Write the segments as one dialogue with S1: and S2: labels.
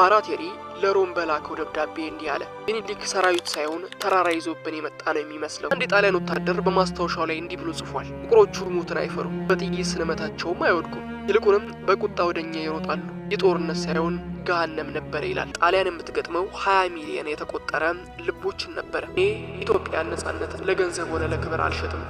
S1: ባራቴሪ ለሮም በላከው ደብዳቤ እንዲህ አለ። ሚኒሊክ ሰራዊት ሳይሆን ተራራ ይዞብን የመጣ ነው የሚመስለው። አንድ የጣሊያን ወታደር በማስታወሻው ላይ እንዲህ ብሎ ጽፏል። ጥቁሮቹ ሞትን አይፈሩም፣ በጥይት ስንመታቸውም አይወድቁም፣ ይልቁንም በቁጣ ወደኛ ይሮጣሉ። የጦርነት ሳይሆን ገሃነም ነበር ይላል። ጣሊያን የምትገጥመው 20 ሚሊዮን የተቆጠረ ልቦችን ነበር። እኔ ኢትዮጵያን ነጻነት ለገንዘብ ሆነ ለክብር አልሸጥም።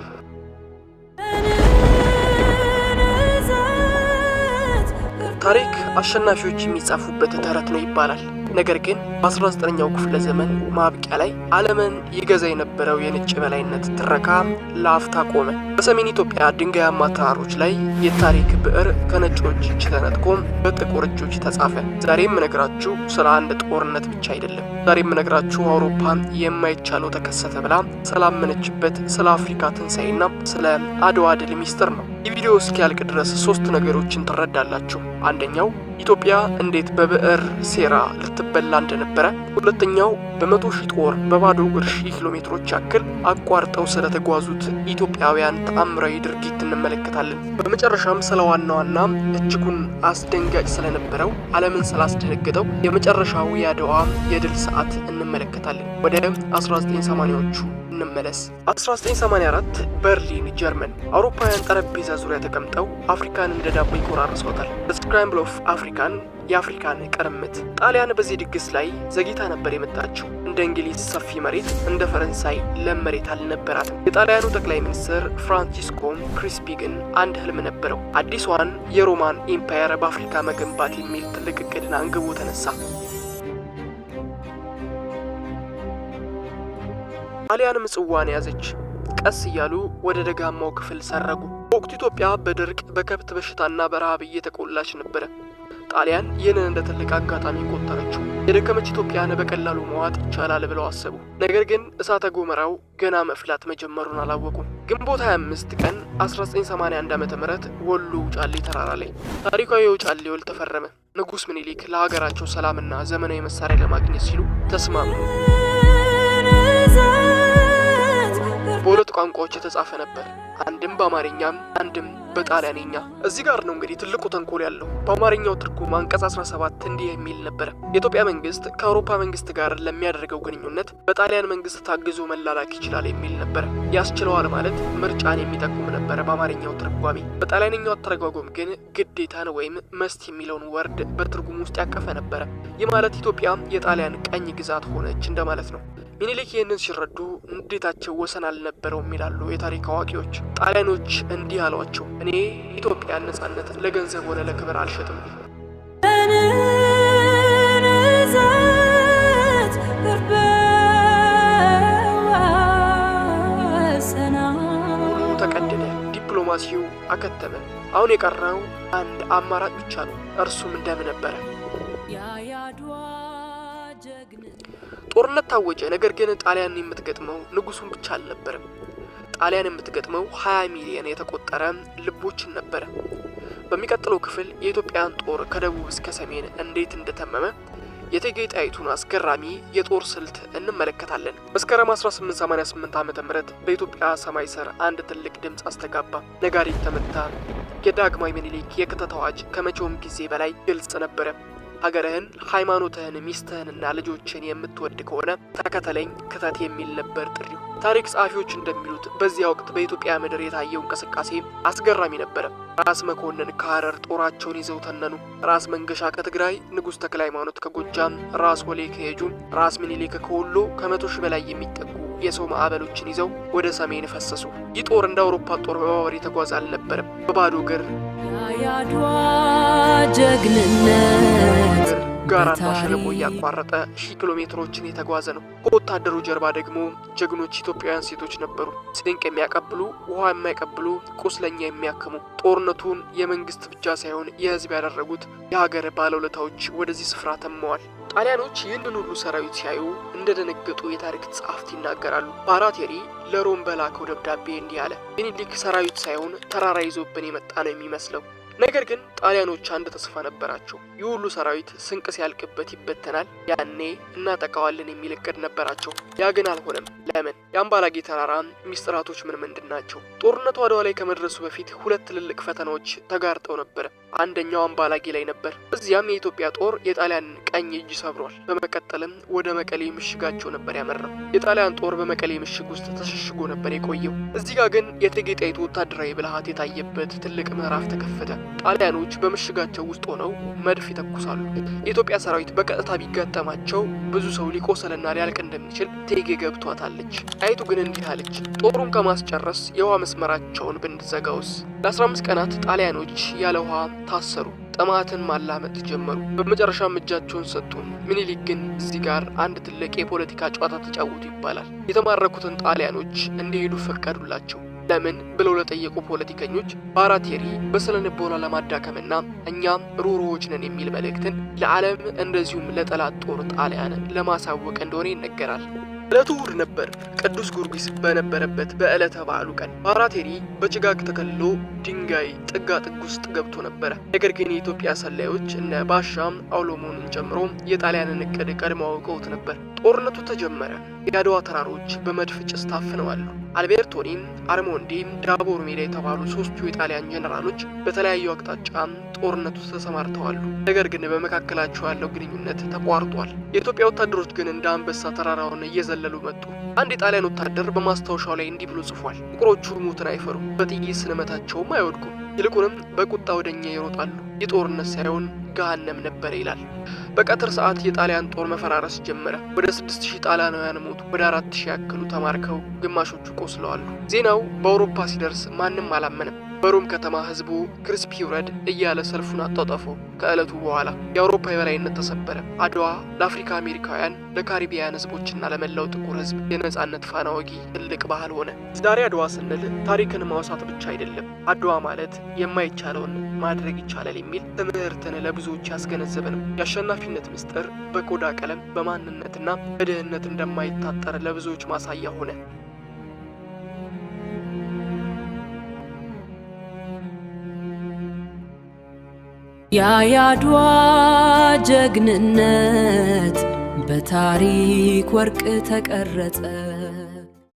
S1: ታሪክ አሸናፊዎች የሚጻፉበት ተረት ነው ይባላል። ነገር ግን በ19ኛው ክፍለ ዘመን ማብቂያ ላይ ዓለምን ይገዛ የነበረው የነጭ በላይነት ትረካ ለአፍታ ቆመ። በሰሜን ኢትዮጵያ ድንጋያማ ተራሮች ላይ የታሪክ ብዕር ከነጮች እጅ ተነጥቆ በጥቁር እጆች ተጻፈ። ዛሬ የምነግራችሁ ስለ አንድ ጦርነት ብቻ አይደለም። ዛሬ የምነግራችሁ አውሮፓ የማይቻለው ተከሰተ ብላ ስላመነችበት ስለ አፍሪካ ትንሣኤና ስለ አድዋ ድል ሚስጥር ነው። የቪዲዮ እስኪያልቅ ድረስ 3 ነገሮችን ትረዳላችሁ። አንደኛው ኢትዮጵያ እንዴት በብዕር ሴራ ልትበላ እንደነበረ፣ ሁለተኛው በ100 ሺህ ጦር በባዶ እግር ሺህ ኪሎ ሜትሮች ያክል አቋርጠው ስለተጓዙት ኢትዮጵያውያን ተአምራዊ ድርጊት እንመለከታለን። በመጨረሻም ስለ ዋና እጅጉን አስደንጋጭ ስለነበረው ዓለምን ስላስደነገጠው የመጨረሻው የአድዋ የድል ሰዓት እንመለከታለን። ወደ 1980ዎቹ እንመለስ። 1984 በርሊን ጀርመን። አውሮፓውያን ጠረጴዛ ዙሪያ ተቀምጠው አፍሪካን እንደ ዳቦ ይቆራርሷታል። ስክራምብል ኦፍ አፍሪካን፣ የአፍሪካን ቅርምት። ጣሊያን በዚህ ድግስ ላይ ዘግይታ ነበር የመጣችው። እንደ እንግሊዝ ሰፊ መሬት፣ እንደ ፈረንሳይ ለም መሬት አልነበራትም። የጣሊያኑ ጠቅላይ ሚኒስትር ፍራንሲስኮ ክሪስፒ ግን አንድ ህልም ነበረው። አዲሷን የሮማን ኢምፓየር በአፍሪካ መገንባት የሚል ትልቅ እቅድን አንግቦ ተነሳ። ጣሊያን ምጽዋን ያዘች። ቀስ እያሉ ወደ ደጋማው ክፍል ሰረጉ። በወቅቱ ኢትዮጵያ በድርቅ በከብት በሽታና በረሃብ እየተቆላች ነበረ። ጣሊያን ይህንን እንደ ትልቅ አጋጣሚ ቆጠረችው። የደከመች ኢትዮጵያን በቀላሉ መዋጥ ይቻላል ብለው አሰቡ። ነገር ግን እሳተ ገሞራው ገና መፍላት መጀመሩን አላወቁም። ግንቦት 25 ቀን 1981 ዓ.ም ወሎ ውጫሌ ተራራ ላይ ታሪካዊ የውጫሌ ውል ተፈረመ። ንጉስ ምኒልክ ለሀገራቸው ሰላምና ዘመናዊ መሳሪያ ለማግኘት ሲሉ ተስማሙ። በሁለት ቋንቋዎች የተጻፈ ነበር፣ አንድም በአማርኛም አንድም በጣሊያንኛ። እዚህ ጋር ነው እንግዲህ ትልቁ ተንኮል ያለው። በአማርኛው ትርጉም አንቀጽ 17 እንዲህ የሚል ነበር። የኢትዮጵያ መንግስት ከአውሮፓ መንግስት ጋር ለሚያደርገው ግንኙነት በጣሊያን መንግስት ታግዞ መላላክ ይችላል የሚል ነበር። ያስችለዋል ማለት ምርጫን የሚጠቁም ነበር በአማርኛው ትርጓሜ። በጣሊያንኛው አተረጓጎም ግን ግዴታን ወይም መስት የሚለውን ወርድ በትርጉም ውስጥ ያቀፈ ነበር። ይህ ማለት ኢትዮጵያ የጣሊያን ቀኝ ግዛት ሆነች እንደማለት ነው። ሚኒሊክ ይህንን ሲረዱ እንዴታቸው ወሰን አልነበረውም ይላሉ የታሪክ አዋቂዎች። ጣሊያኖች እንዲህ አሏቸው፣ እኔ ኢትዮጵያን ነጻነት ለገንዘብ ሆነ ለክብር አልሸጥም። ሁሉ ተቀደደ፣ ዲፕሎማሲው አከተመ። አሁን የቀረው አንድ አማራጭ ብቻ ነው። እርሱም እንደምን ነበረ? ጦርነት ታወጀ። ነገር ግን ጣሊያን የምትገጥመው ንጉሱን ብቻ አልነበረም። ጣሊያን የምትገጥመው 20 ሚሊዮን የተቆጠረ ልቦችን ነበረ። በሚቀጥለው ክፍል የኢትዮጵያን ጦር ከደቡብ እስከ ሰሜን እንዴት እንደተመመ የእቴጌ ጣይቱን አስገራሚ የጦር ስልት እንመለከታለን። መስከረም 1888 ዓ.ም በኢትዮጵያ ሰማይ ስር አንድ ትልቅ ድምፅ አስተጋባ። ነጋሪት ተመታ። የዳግማዊ ምኒልክ የክተት አዋጅ ከመቼውም ጊዜ በላይ ግልጽ ነበረ። ሀገርህን፣ ሃይማኖትህን፣ ሚስትህንና ልጆችን የምትወድ ከሆነ ተከተለኝ ክተት የሚል ነበር ጥሪው። ታሪክ ጸሐፊዎች እንደሚሉት በዚያ ወቅት በኢትዮጵያ ምድር የታየው እንቅስቃሴ አስገራሚ ነበረ። ራስ መኮንን ከሐረር ጦራቸውን ይዘው ተነኑ። ራስ መንገሻ ከትግራይ፣ ንጉሥ ተክለ ሃይማኖት ከጎጃም፣ ራስ ወሌ ከየጁ፣ ራስ ምኒልክ ከወሎ ከ100 ሺህ በላይ የሚጠጉ የሰው ማዕበሎችን ይዘው ወደ ሰሜን ፈሰሱ። ይህ ጦር እንደ አውሮፓ ጦር በባህር የተጓዘ አልነበረም። በባዶ እግር ያድዋ ጀግንነት ጋራና ሸለቆ እያቋረጠ 1000 ኪሎ ሜትሮችን የተጓዘ ነው። ከወታደሩ ጀርባ ደግሞ ጀግኖች ኢትዮጵያውያን ሴቶች ነበሩ። ስንቅ የሚያቀብሉ፣ ውሃ የማይቀብሉ፣ ቁስለኛ የሚያክሙ። ጦርነቱን የመንግስት ብቻ ሳይሆን የህዝብ ያደረጉት የሀገር ባለውለታዎች ወደዚህ ስፍራ ተመዋል። ጣሊያኖች ይህንን ሁሉ ሰራዊት ሲያዩ እንደደነገጡ የታሪክ ጸሐፍት ይናገራሉ። ባራቴሪ ለሮም በላከው ደብዳቤ እንዲህ አለ። ሚኒሊክ ሰራዊት ሳይሆን ተራራ ይዞብን የመጣ ነው የሚመስለው። ነገር ግን ጣሊያኖች አንድ ተስፋ ነበራቸው። ይህ ሁሉ ሰራዊት ስንቅ ሲያልቅበት ይበተናል፣ ያኔ እናጠቃዋለን የሚል እቅድ ነበራቸው። ያ ግን አልሆነም። ለምን? የአምባላጌ ተራራ ሚስጥራቶች ምንድን ናቸው? ጦርነቱ አድዋ ላይ ከመድረሱ በፊት ሁለት ትልልቅ ፈተናዎች ተጋርጠው ነበር። አንደኛው አምባላጌ ላይ ነበር። እዚያም የኢትዮጵያ ጦር የጣሊያን ቀኝ እጅ ሰብሯል። በመቀጠልም ወደ መቀሌ ምሽጋቸው ነበር ያመራው። የጣሊያን ጦር በመቀሌ ምሽግ ውስጥ ተሸሽጎ ነበር የቆየው። እዚህ ጋር ግን የእቴጌ ጣይቱ ወታደራዊ ብልሃት የታየበት ትልቅ ምዕራፍ ተከፈተ። ጣሊያኖች በምሽጋቸው ውስጥ ሆነው መድፍ ይተኩሳሉ። የኢትዮጵያ ሰራዊት በቀጥታ ቢጋጠማቸው ብዙ ሰው ሊቆሰልና ሊያልቅ እንደሚችል እቴጌ ገብቷታለች። ጣይቱ ግን እንዲህ አለች፣ ጦሩን ከማስጨረስ የውሃ መስመራቸውን ብንዘጋውስ? ለ15 ቀናት ጣሊያኖች ያለ ውሃ ታሰሩ። ጥማትን ማላመጥ ጀመሩ። በመጨረሻም እጃቸውን ሰጡ። ምኒልክ ግን እዚህ ጋር አንድ ትልቅ የፖለቲካ ጨዋታ ተጫወቱ ይባላል። የተማረኩትን ጣሊያኖች እንዲሄዱ ፈቀዱላቸው። ለምን ብለው ለጠየቁ ፖለቲከኞች ባራቴሪ በስነ ልቦና ለማዳከምና እኛም ሩሮዎች ነን የሚል መልእክትን ለዓለም እንደዚሁም ለጠላት ጦር ጣሊያን ለማሳወቅ እንደሆነ ይነገራል። ዕለቱ እሑድ ነበር። ቅዱስ ጊዮርጊስ በነበረበት በዕለተ በዓሉ ቀን ባራቴሪ በጭጋግ ተከልሎ ድንጋይ ጥጋ ጥግ ውስጥ ገብቶ ነበረ። ነገር ግን የኢትዮጵያ ሰላዮች እነ ባሻም አውሎሞንን ጨምሮ የጣሊያንን እቅድ ቀድመው አውቀውት ነበር። ጦርነቱ ተጀመረ። የአድዋ ተራሮች በመድፍ ጭስ ታፍነዋል። አልቤርቶኒም፣ አርሞንዲም፣ ዳቦር ሜዳ የተባሉ ሶስቱ የጣሊያን ጀነራሎች በተለያዩ አቅጣጫ ጦርነቱ ተሰማርተዋል። ነገር ግን በመካከላቸው ያለው ግንኙነት ተቋርጧል። የኢትዮጵያ ወታደሮች ግን እንደ አንበሳ ተራራውን እየዘለሉ መጡ። አንድ የጣሊያን ወታደር በማስታወሻው ላይ እንዲህ ብሎ ጽፏል። ጥቁሮቹ ሞትን አይፈሩም፣ በጥይት ስንመታቸውም አይወድቁም፣ ይልቁንም በቁጣ ወደኛ ይሮጣሉ። የጦርነት ሳይሆን ገሃነም ነበር ይላል። በቀትር ሰዓት የጣሊያን ጦር መፈራረስ ጀመረ። ወደ 6000 ጣሊያናውያን ሞቱ። ወደ 4000 ያክሉ ተማርከው ግማሾቹ ቆስለዋል። ዜናው በአውሮፓ ሲደርስ ማንም አላመነም። በሮም ከተማ ህዝቡ ክርስፒ ይውረድ እያለ ሰልፉን አጣጣፈው። ከዕለቱ በኋላ የአውሮፓ የበላይነት ተሰበረ። አድዋ ለአፍሪካ አሜሪካውያን፣ ለካሪቢያን ህዝቦችና ለመላው ጥቁር ህዝብ የነጻነት ፋና ወጊ ትልቅ ባህል ሆነ። ዛሬ አድዋ ስንል ታሪክን ማውሳት ብቻ አይደለም። አድዋ ማለት የማይቻለውን ማድረግ ይቻላል የሚል ትምህርትን ለብዙዎች ያስገነዘበ ነው። የአሸናፊነት ምስጢር በቆዳ ቀለም፣ በማንነትና በድህነት እንደማይታጠር ለብዙዎች ማሳያ ሆነ።
S2: የአድዋ ጀግንነት በታሪክ ወርቅ ተቀረጸ።